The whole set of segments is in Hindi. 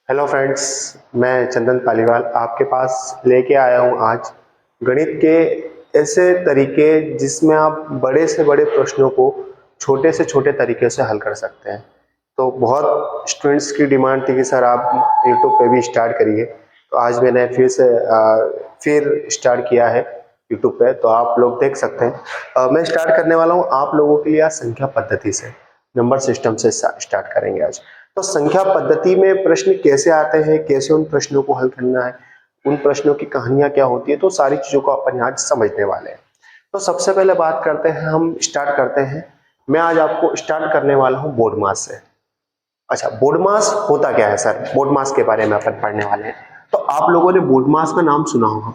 हेलो फ्रेंड्स, मैं चंदन पालीवाल आपके पास लेके आया हूँ आज गणित के ऐसे तरीके जिसमें आप बड़े से बड़े प्रश्नों को छोटे से छोटे तरीके से हल कर सकते हैं। तो बहुत स्टूडेंट्स की डिमांड थी कि सर आप यूट्यूब पे भी स्टार्ट करिए, तो आज मैंने फिर स्टार्ट किया है यूट्यूब पे, तो आप लोग देख सकते हैं। मैं स्टार्ट करने वाला हूँ आप लोगों के लिए आज संख्या पद्धति से, नंबर सिस्टम से स्टार्ट करेंगे आज। तो संख्या पद्धति में प्रश्न कैसे आते हैं, कैसे उन प्रश्नों को हल करना है, उन प्रश्नों की कहानियां क्या होती है, तो सारी चीजों को अपन आज समझने वाले हैं। तो सबसे पहले बात करते हैं, हम स्टार्ट करते हैं। मैं आज आपको स्टार्ट करने वाला हूं बोर्ड मास से। अच्छा, बोर्ड मास होता क्या है सर? बोर्ड मास के बारे में अपन पढ़ने वाले हैं। तो आप लोगों ने बोर्ड मास का नाम सुना होगा,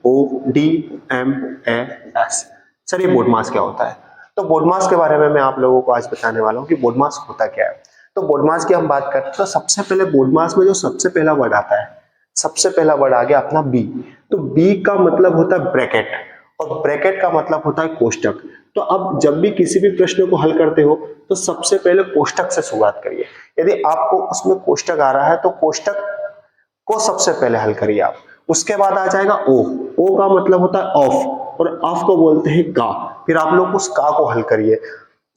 BODMAS। सर ये बोर्ड मास क्या होता है? तो बोर्ड मास के बारे में मैं आप लोगों को आज बताने वाला हूँ कि बोर्ड मास होता क्या है। तो बोर्ड मास की हम बात करते हैं तो सबसे पहले बोर्ड मास में जो सबसे पहला वर्ड आता है, सबसे पहला वर्ड आ गया अपना बी। तो बी का मतलब होता है ब्रैकेट, और ब्रैकेट का मतलब होता है कोष्टक। तो अब जब भी किसी भी प्रश्न को हल करते हो तो सबसे पहले कोष्टक से शुरुआत करिए। यदि आपको उसमें कोष्टक आ रहा है तो कोष्टक को सबसे पहले हल करिए आप। उसके बाद आ जाएगा ओ। ओ का मतलब होता है ऑफ, और ऑफ को बोलते हैं का। फिर आप लोग उस का को हल करिए।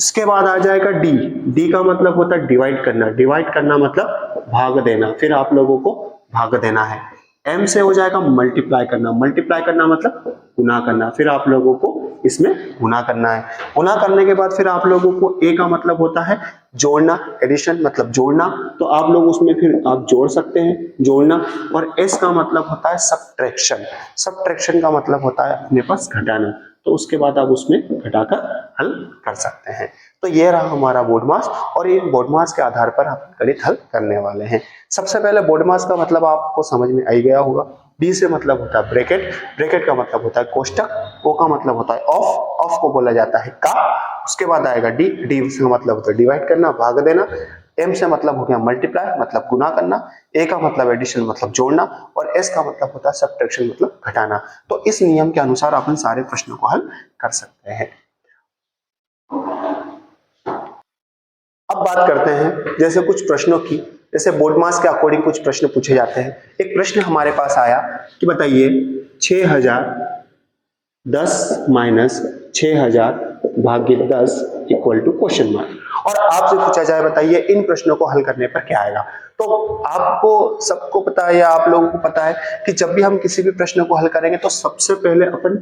उसके बाद आ जाएगा डी। डी का मतलब होता है डिवाइड करना। डिवाइड करना मतलब भाग देना, फिर आप लोगों को भाग देना है। एम से हो जाएगा मल्टीप्लाई करना। मल्टीप्लाई करना मतलब गुना करना, फिर आप लोगों को इसमें गुना करना है। गुना करने के बाद फिर आप लोगों को ए का मतलब होता है जोड़ना, एडिशन मतलब जोड़ना, तो आप लोग उसमें फिर आप जोड़ सकते हैं, जोड़ना। और एस का मतलब होता है सब्ट्रैक्शन। सब्ट्रैक्शन का मतलब होता है अपने पास घटाना, तो उसके बाद आप उसमें घटाकर हल कर सकते हैं। तो ये रहा हमारा बोर्ड मास, और ये बोर्ड मास के आधार पर हम गणित हल करने वाले हैं। सबसे पहले बोर्ड मास का मतलब आपको समझ में आ ही गया होगा। बी से मतलब होता है ब्रैकेट, ब्रैकेट का मतलब होता है कोष्टक, ओ का मतलब होता है ऑफ, ऑफ को बोला जाता है का। उसके बाद आएगा डी, डी से मतलब होता है डिवाइड करना, भाग देना। एम से मतलब हो गया मल्टीप्लाई मतलब गुना करना। ए का मतलब एडिशन मतलब जोड़ना, और एस का मतलब होता है सब्ट्रैक्शन मतलब घटाना। तो इस नियम के अनुसार अपन सारे प्रश्नों को हल कर सकते हैं। अब बात करते हैं जैसे कुछ प्रश्नों की, जैसे बोर्ड मास के अकॉर्डिंग कुछ प्रश्न पूछे जाते हैं। एक प्रश्न हमारे पास आया कि बताइए 6010 माइनस 6000 भाग्य 10 इक्वल टू क्वेश्चन मार्क। और आपसे पूछा जाए बताइए इन प्रश्नों को हल करने पर क्या आएगा। तो आपको सबको पता है या आप लोगों को पता है कि जब भी हम किसी भी प्रश्न को हल करेंगे तो सबसे पहले अपन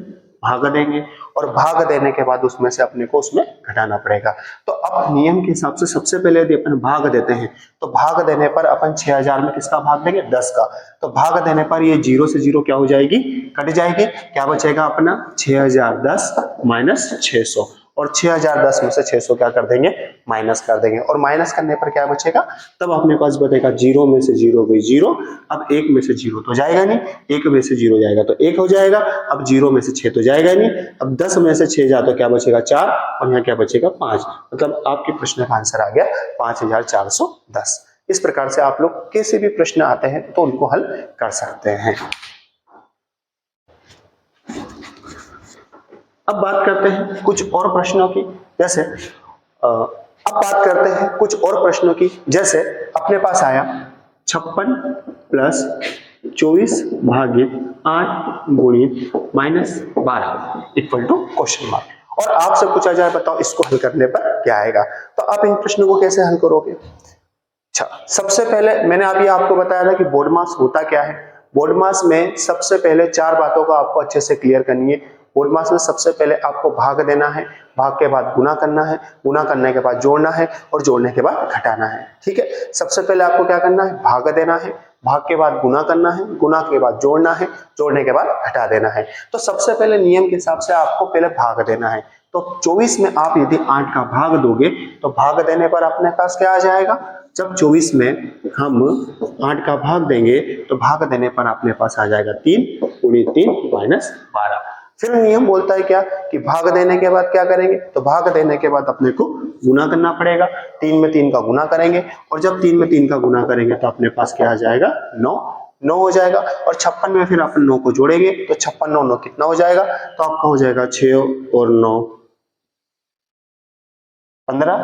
भाग देंगे, और भाग देने के बाद उसमें से अपने को उसमें घटाना पड़ेगा। तो अब नियम के हिसाब से सबसे पहले यदि अपन भाग देते हैं तो भाग देने पर अपन 6000 में किसका भाग देंगे? 10 का। तो भाग देने पर ये जीरो से जीरो क्या हो जाएगी? कट जाएगी। क्या बचेगा अपना? 6010 माइनस 600, और 6010 में से 600 क्या कर देंगे? माइनस कर देंगे। और माइनस करने पर क्या बचेगा? तब अपने पास बचेगा जीरो में से जीरो गई जीरो। अब एक में से जीरो तो जाएगा नहीं, एक में से जीरो जाएगा तो एक हो जाएगा। अब जीरो में से 6 तो जाएगा नहीं। अब 10 में से 6 जा तो क्या बचेगा? 4, और यहाँ क्या बचेगा? 5। मतलब आपके प्रश्न का आंसर आ गया 5410। इस प्रकार से आप लोग कैसे भी प्रश्न आते हैं तो उनको हल कर सकते हैं। अब बात करते हैं कुछ और प्रश्नों की, जैसे अब बात करते हैं कुछ और प्रश्नों की। जैसे अपने पास आया 56 प्लस 24 भाग्य 8 गुणित minus 12 equal to question mark. और आपसे पूछा जाए बताओ इसको हल करने पर क्या आएगा। तो आप इन प्रश्नों को कैसे हल करोगे? अच्छा, सबसे पहले मैंने अभी आपको बताया था कि बोर्ड मास होता क्या है। बोर्ड मास में सबसे पहले चार बातों को आपको अच्छे से क्लियर करनी है। बोर्ड मास में सबसे पहले आपको भाग देना है, भाग के बाद गुना करना है, गुना करने के बाद जोड़ना है, और जोड़ने के बाद घटाना है। ठीक है, सबसे पहले आपको क्या करना है? भाग देना है, भाग के बाद गुना करना है, गुना के बाद जोड़ना है, जोड़ने के बाद घटा देना है। तो सबसे पहले नियम के हिसाब से आपको पहले भाग देना है। तो 24 में आप यदि 8 का भाग दोगे तो भाग देने पर अपने पास क्या आ जाएगा? जब 24 में हम 8 का भाग देंगे तो भाग देने पर अपने पास आ जाएगा 3 गुणित 3 माइनस 12। फिर नियम बोलता है क्या कि भाग देने के बाद क्या करेंगे? तो भाग देने के बाद अपने को गुना करना पड़ेगा। 3 में 3 का गुना करेंगे, और जब 3 में 3 का गुना करेंगे तो अपने पास क्या आ जाएगा? 9 9 हो जाएगा। और 56 में फिर अपन 9 को जोड़ेंगे तो 56 9 9 कितना हो जाएगा? तो आपका हो जाएगा 6 और 9 15,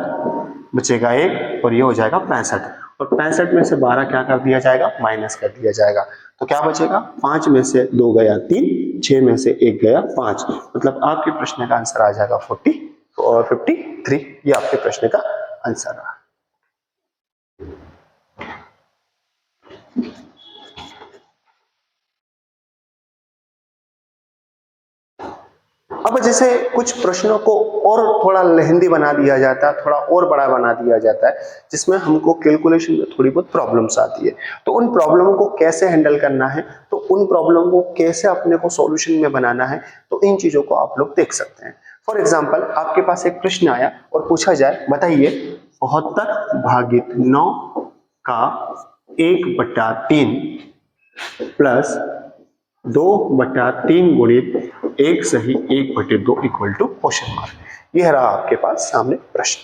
बचेगा 1, और ये हो जाएगा 65। और 65 में से 12 क्या कर दिया जाएगा, माइनस कर दिया जाएगा। तो क्या बचेगा, 5 में से 2 गया 3, 6 में से 1 गया 5, मतलब आपके प्रश्न का आंसर आ जाएगा 53। ये आपके प्रश्न का आंसर रहा। अब जैसे कुछ प्रश्नों को और थोड़ा लेंदी बना दिया जाता है, थोड़ा और बड़ा बना दिया जाता है, जिसमें हमको कैलकुलेशन में थोड़ी बहुत प्रॉब्लम्स आती है। तो उन प्रॉब्लमों को कैसे हैंडल करना है, तो उन प्रॉब्लम को कैसे अपने को सॉल्यूशन में बनाना है, तो इन चीजों को आप लोग देख सकते हैं। फॉर एग्जाम्पल, आपके पास एक प्रश्न आया और पूछा जाए, बताइए 72 भागित 9 का 1/3 प्लस 2/3 गुणित 1 सही 1/2 इक्वल टू क्वेश्चन मार्क। यह रहा आपके पास सामने प्रश्न।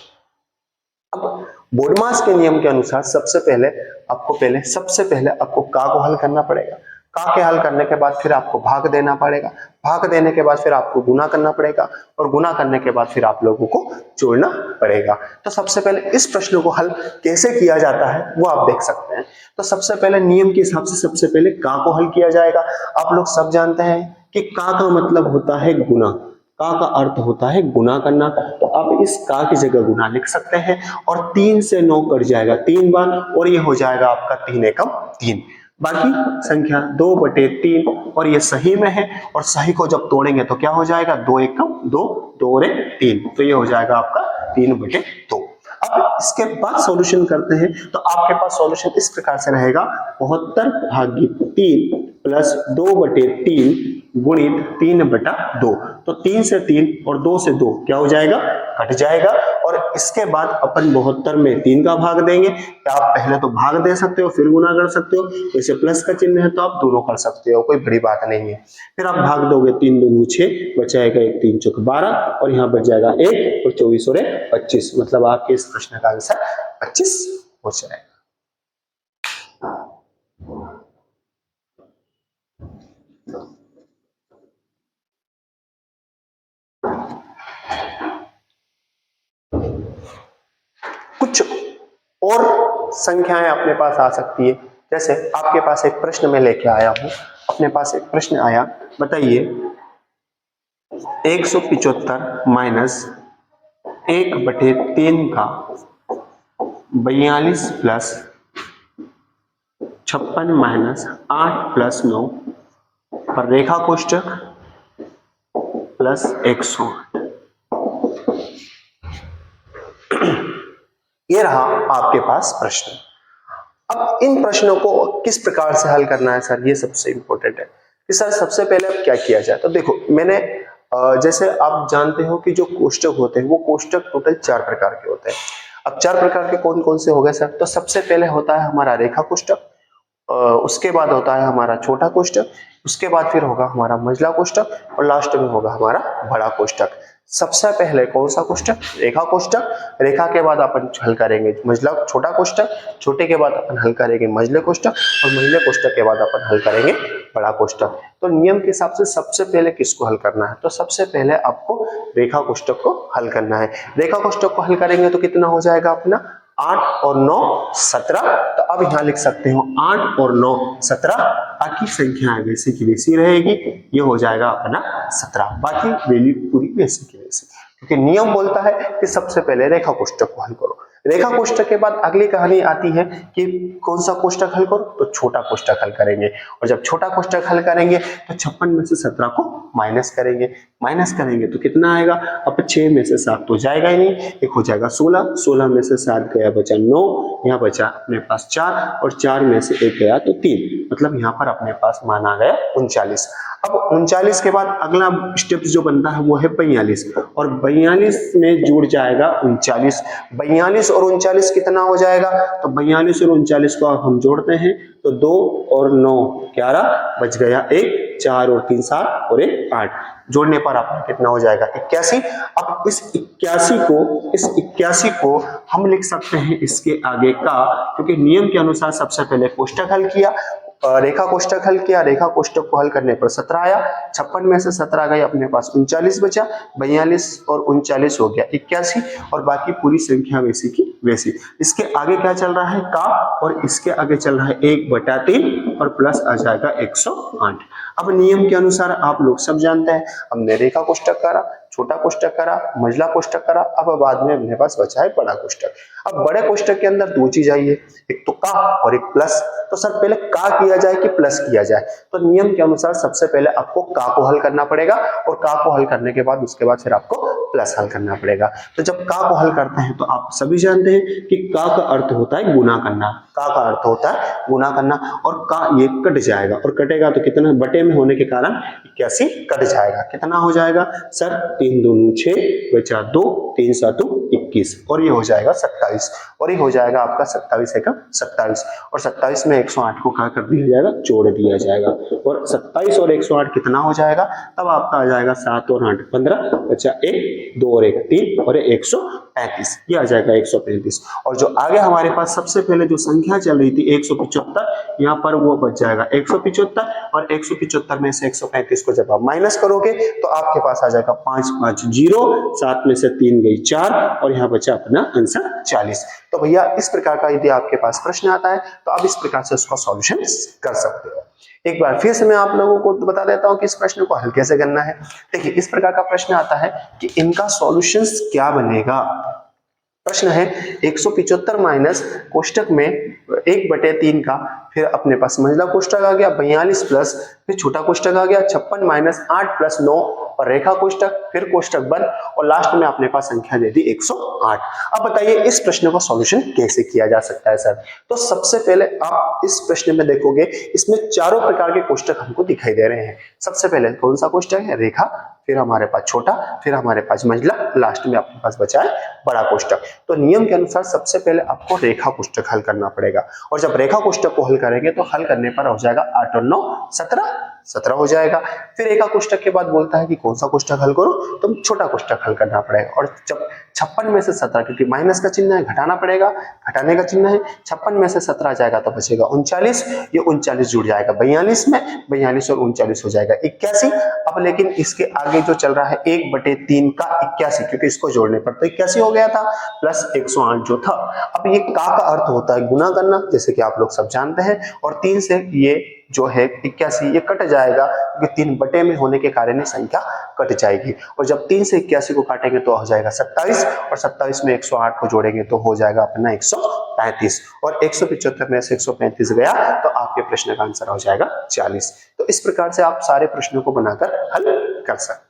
अब बोडमास के नियम के अनुसार सबसे पहले आपको का को हल करना पड़ेगा। का के हल करने के बाद फिर आपको भाग देना पड़ेगा। भाग देने के बाद फिर आपको गुना करना पड़ेगा और गुना करने के बाद फिर आप लोगों को जोड़ना पड़ेगा। तो सबसे पहले इस प्रश्न को हल कैसे किया जाता है वो आप देख सकते हैं। तो सबसे पहले नियम के हिसाब से सबसे पहले का को हल किया जाएगा। आप लोग सब जानते हैं कि का मतलब होता है गुना, का का अर्थ होता है गुना करना। तो आप इस का की जगह गुना लिख सकते हैं और 3 से 9 कट जाएगा 3 बार और ये हो जाएगा आपका 3 एकम 3। बाकी संख्या 2/3 और ये सही में है और सही को जब तोड़ेंगे तो क्या हो जाएगा, 2 एकम 2, 2 और 3, तो ये हो जाएगा आपका 3/2। अब इसके बाद सॉल्यूशन करते हैं। तो आपके पास सॉल्यूशन इस प्रकार से रहेगा, 72 भागित 3 प्लस 2/3 गुणित 3/2। तो 3 से 3 और 2 से 2 क्या हो जाएगा, कट जाएगा। और इसके बाद अपन 72 में 3 का भाग देंगे। क्या आप पहले तो भाग दे सकते हो फिर गुना कर सकते हो, जैसे प्लस का चिन्ह है तो आप दोनों कर सकते हो, कोई बड़ी बात नहीं है। फिर आप भाग दोगे, 3 दूनी 6, बचाएगा 1, 3 चौक 12 और यहाँ बच जाएगा 1 और 24 और 25, मतलब आपके इस प्रश्न का आंसर 25 हो जाएगा। कुछ और संख्याएं अपने पास आ सकती है। जैसे आपके पास एक प्रश्न में लेके आया हूं, अपने पास एक प्रश्न आया, बताइए 175 माइनस 1/3 का 42 प्लस 56 माइनस 8 प्लस 9 पर रेखा कोष्टक प्लस 108। ये रहा आपके पास प्रश्न। अब इन प्रश्नों को किस प्रकार से हल करना है सर, ये सबसे इंपॉर्टेंट है कि सर सबसे पहले अब क्या किया जाए। तो देखो, मैंने जैसे आप जानते हो कि जो कोष्टक होते हैं वो कोष्टक टोटल 4 प्रकार के होते हैं। अब 4 प्रकार के कौन कौन से हो गए सर, तो सबसे पहले होता है हमारा रेखा कोष्टक, उसके बाद होता है हमारा छोटा कोष्टक, उसके बाद फिर होगा हमारा मंझला कोष्टक और लास्ट में होगा हमारा बड़ा कोष्टक। सबसे पहले कौन सा कोष्टक, रेखा कोष्टक। रेखा के बाद अपन हल करेंगे मंझला छोटा कोष्टक, छोटे के बाद अपन हल करेंगे मंझले कोष्टक और मंझले कोष्टक के बाद अपन हल करेंगे बड़ा कोष्टक। तो नियम के हिसाब से सबसे पहले किसको हल करना है, तो सबसे पहले आपको रेखा कोष्टक को हल करना है। रेखा कोष्टक को हल करेंगे तो कितना हो जाएगा अपना, 8 और 9 17। तो अब यहां लिख सकते हो 8 और 9 17, बाकी संख्याएं वैसी की वैसी रहेगी, ये हो जाएगा अपना 17, बाकी वैल्यू पूरी वैसी की वैसी, क्योंकि नियम बोलता है कि सबसे पहले रेखा कोष्टक को हल करो। रेखा कोष्टक के बाद अगली कहानी आती है कि कौन सा कोष्टक हल करो, तो छोटा कोष्टक हल करेंगे। और जब छोटा कोष्टक हल करेंगे तो 56 में से 17 को माइनस करेंगे तो कितना आएगा, अब 6 में से 7 तो जाएगा ही नहीं, एक हो जाएगा 16, 16 में से 7 गया बचा 9, यहाँ बचा अपने पास 4 और 4 में से 1 गया तो 3, मतलब यहाँ पर अपने पास मान आ गया 39। अब 39 के बाद अगला स्टेप जो बनता है वो है 42 और 42 में जुड़ जाएगा 39। 42 और 39 कितना हो जाएगा, तो 42 और 39 को हम जोड़ते हैं तो 2 और 9 11, बच गया 1, 4 और 3 7 और 1 8, जोड़ने पर आपका कितना हो जाएगा 81। अब इस 81 को हम लिख सकते हैं इसके आगे का, क्योंकि नियम के अनुसार सबसे पहले कोष्टक हल किया, रेखा कोष्टक हल किया, रेखा कोष्टक को हल करने पर 17 आया, 56 में से 17 गए, अपने पास 39 बचा, 42 और 39 हो गया 81, और बाकी पूरी संख्या वैसी की वैसी। इसके आगे क्या चल रहा है का, और इसके आगे चल रहा है 1/3 और प्लस आ जाएगा 108। अब नियम के अनुसार आप लोग सब जानते हैं, हमने रेखा कोष्टक करा, छोटा कोष्टक करा, मंझला कोष्टक करा, अब बाद में अपने पास बचा है बड़ा कोष्टक। अब बड़े कोष्टक के अंदर दो चीज आई है, एक तो का और एक प्लस। तो सर पहले का किया जाए कि प्लस किया जाए? तो नियम के अनुसार सबसे पहले आपको का को हल करना पड़ेगा, और का को हल करने के बाद उसके बाद फिर आपको प्लस हल करना पड़ेगा। तो जब का को हल करते हैं तो आप सभी जानते हैं कि का अर्थ होता है गुना करना, का अर्थ होता है गुना करना, और का ये कट जाएगा, और कटेगा तो कितना, बटे में होने के कारण 81 कट जाएगा। कितना हो जाएगा सर? 3 दूनी 6 बचा 2, 3 7 21, और ये हो जाएगा 27, और ये हो जाएगा आपका 27 है का 27, और 27 में 108 को क्या कर दिया जाएगा? जोड़ दिया जाएगा, और 27 और 108 कितना हो जाएगा? तब आपका आ जाएगा 7 और 8 15, बचा 1, 2 और 1 3, और 135, ये आ जाएगा 135। और जो आगे हमारे पास सबसे पहले जो संख्या चल रही थी 175, यहाँ पर वो बच जाएगा 175, और 175 में से 135 को जब आप माइनस करोगे तो आपके पास आ जाएगा 5 5 0, 7 में से 3 गई 4, और यहाँ बचा अपना आंसर 40। तो भैया इस प्रकार का यदि आपके पास प्रश्न आता है तो आप इस प्रकार से उसका सॉल्यूशन कर सकते हो। एक बार फिर से मैं आप लोगों को बता देता हूं कि इस प्रश्न को हल कैसे करना है। देखिए इस प्रकार का प्रश्न आता है कि इनका सॉल्यूशंस क्या बनेगा। प्रश्न है 175 माइनस कोष्टक में 1/3 का, फिर अपने पास मंझला कोष्टक आ गया 42 प्लस, फिर छोटा कोष्टक आ गया 56 माइनस 8 प्लस 9, और रेखा कोष्टक, फिर कोष्टक बंद, और लास्ट में अपने पास संख्या दे दी 108। अब बताइए इस प्रश्न का सॉल्यूशन कैसे किया जा सकता है सर? तो सबसे पहले आप इस प्रश्न में देखोगे, इसमें चारों प्रकार के कोष्टक हमको दिखाई दे रहे हैं। सबसे पहले कौन सा कोष्टक है? रेखा, फिर हमारे पास छोटा, फिर हमारे पास मंझला, लास्ट में अपने पास बचा है बड़ा कोष्टक। तो नियम के अनुसार सबसे पहले आपको रेखा कोष्टक हल करना पड़ेगा, और जब रेखा कोष्टक को हल करेंगे तो हल करने पर हो जाएगा 8 और 9 17 हो जाएगा। फिर रेखा कोष्टक के बाद बोलता है कि कौन सा कोष्टक हल करो, तो छोटा कोष्टक हल करना पड़ेगा, और जब 56 में से 17, क्योंकि माइनस का चिन्ह है घटाना पड़ेगा, घटाने का चिन्ह है, 56 में से 17 जाएगा तो बचेगा 39, ये 39 जुड़ जाएगा 42 में, 42 और 39 हो जाएगा 81। अब लेकिन इसके आगे जो चल रहा है 1/3 का 81, क्योंकि इसको जोड़ने पर तो 81 हो गया था, प्लस 108 जो था। अब ये का अर्थ होता है गुना करना, जैसे कि आप लोग सब जानते हैं, और 3 से ये जो है 81 ये कट जाएगा, क्योंकि 3 बटे में होने के कारण संख्या कट जाएगी, और जब 3 से 81 को काटेंगे तो हो जाएगा 27, और 27 में 108 को जोड़ेंगे तो हो जाएगा अपना 135, और 175 में से 135 गया तो आपके प्रश्न का आंसर हो जाएगा 40। तो इस प्रकार से आप सारे प्रश्नों को बनाकर हल कर सकते हैं।